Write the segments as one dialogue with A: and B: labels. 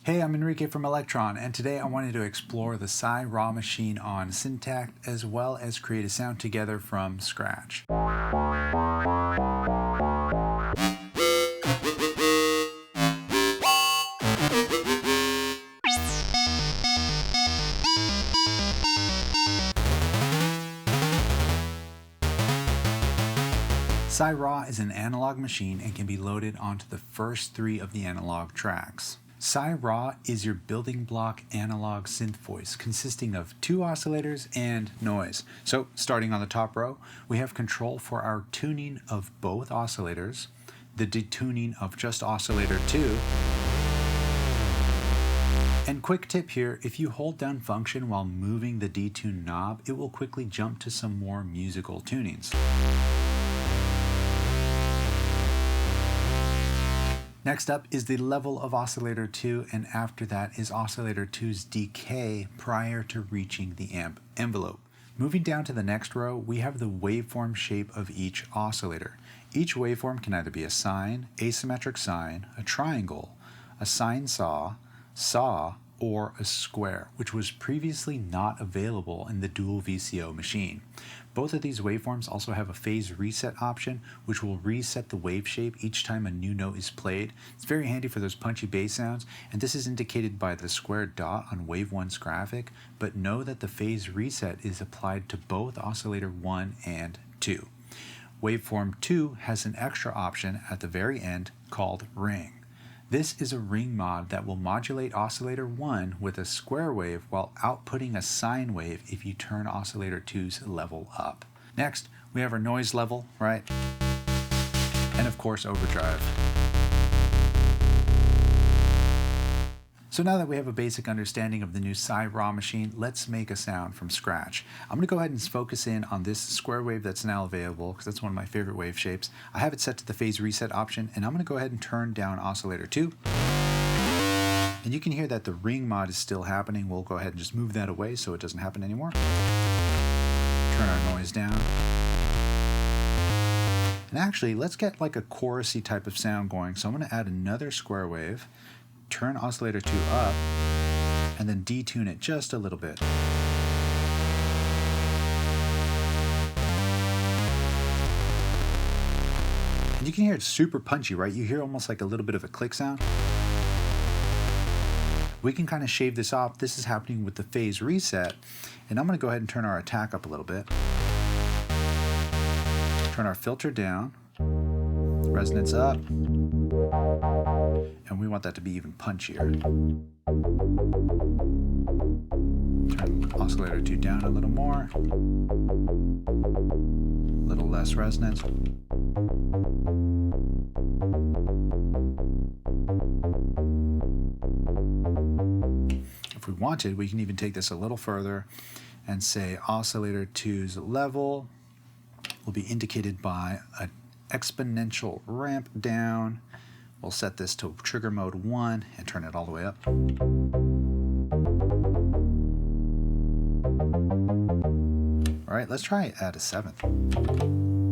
A: Hey, I'm Enrique from Elektron, and today I wanted to explore the SY Raw machine on Syntakt as well as create a sound together from scratch. SY Raw is an analog machine and can be loaded onto the first three of the analog tracks. SY Raw is your building block analog synth voice consisting of two oscillators and noise. So starting on the top row, we have control for our tuning of both oscillators, the detuning of just oscillator 2, and quick tip here, if you hold down function while moving the detune knob, it will quickly jump to some more musical tunings. Next up is the level of oscillator 2, and after that is oscillator 2's decay prior to reaching the amp envelope. Moving down to the next row, we have the waveform shape of each oscillator. Each waveform can either be a sine, asymmetric sine, a triangle, a sine saw, or a square, which was previously not available in the dual VCO machine. Both of these waveforms also have a phase reset option, which will reset the wave shape each time a new note is played. It's very handy for those punchy bass sounds, and this is indicated by the square dot on wave 1's graphic, but know that the phase reset is applied to both oscillator 1 and 2. Waveform 2 has an extra option at the very end called ring. This is a ring mod that will modulate oscillator 1 with a square wave while outputting a sine wave if you turn oscillator 2's level up. Next, we have our noise level, right? And of course, overdrive. So now that we have a basic understanding of the new SY Raw machine, let's make a sound from scratch. I'm going to go ahead and focus in on this square wave that's now available because that's one of my favorite wave shapes. I have it set to the phase reset option, and I'm going to go ahead and turn down oscillator 2. And you can hear that the ring mod is still happening. We'll go ahead and just move that away so it doesn't happen anymore. Turn our noise down. And actually, let's get like a chorusy type of sound going. So I'm going to add another square wave, turn oscillator 2 up, and then detune it just a little bit. And you can hear it's super punchy, right? You hear almost like a little bit of a click sound. We can kind of shave this off. This is happening with the phase reset. And I'm going to go ahead and turn our attack up a little bit. Turn our filter down. Resonance up. And we want that to be even punchier. Turn oscillator 2 down a little more. A little less resonance. If we wanted, we can even take this a little further and say oscillator 2's level will be indicated by an exponential ramp down. We'll set this to trigger mode 1 and turn it all the way up. All right, let's try it at a 7th.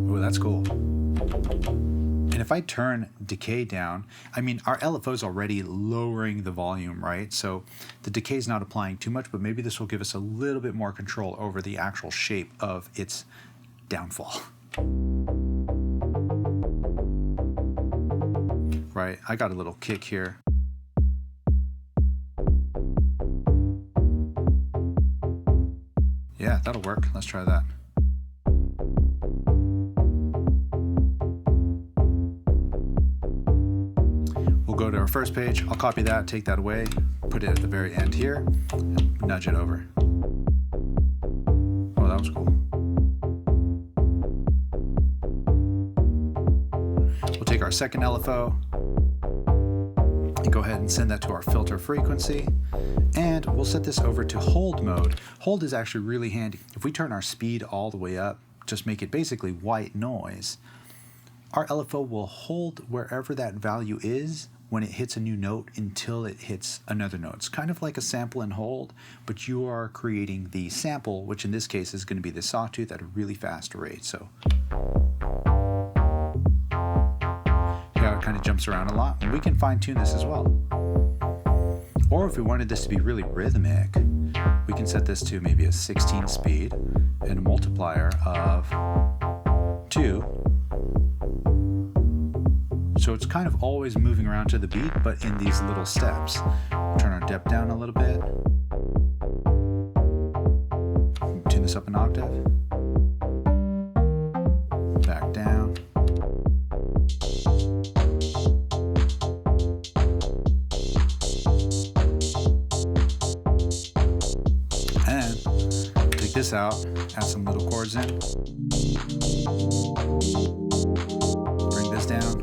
A: Ooh, that's cool. And if I turn decay down, I mean, our LFO is already lowering the volume, right? So the decay is not applying too much, but maybe this will give us a little bit more control over the actual shape of its downfall. Right, I got a little kick here. Yeah, that'll work. Let's try that. We'll go to our first page. I'll copy that, take that away, put it at the very end here, and nudge it over. Oh, that was cool. We'll take our second LFO, and go ahead and send that to our filter frequency, and we'll set this over to hold mode. Hold is actually really handy. If we turn our speed all the way up, just make it basically white noise, our LFO will hold wherever that value is when it hits a new note until it hits another note. It's kind of like a sample and hold, but you are creating the sample, which in this case is going to be the sawtooth at a really fast rate. So yeah, it kind of jumps around a lot, and we can fine tune this as well. Or if we wanted this to be really rhythmic, we can set this to maybe a 16 speed and a multiplier of 2. So it's kind of always moving around to the beat, but in these little steps. Turn our depth down a little bit. Tune this up an octave. Back down. And take this out, add some little chords in. Bring this down.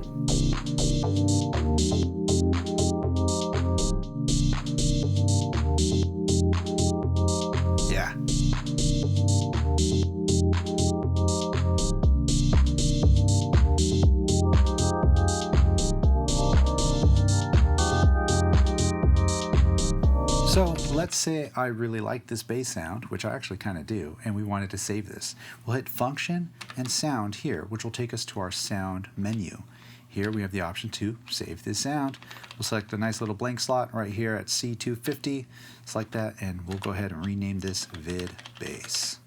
A: Yeah. So let's say I really like this bass sound, which I actually kind of do, and we wanted to save this. We'll hit Function and Sound here, which will take us to our sound menu. Here we have the option to save this sound. We'll select a nice little blank slot right here at C250, select that, and we'll go ahead and rename this vid bass.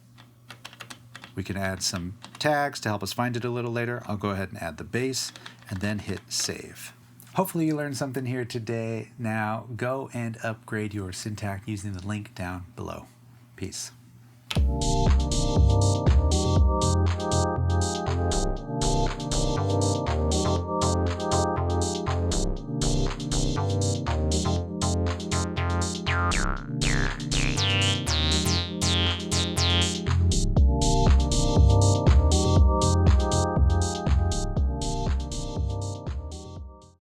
A: We can add some tags to help us find it a little later. I'll go ahead and add the bass and then hit save. Hopefully you learned something here today. Now go and upgrade your Syntakt using the link down below. Peace.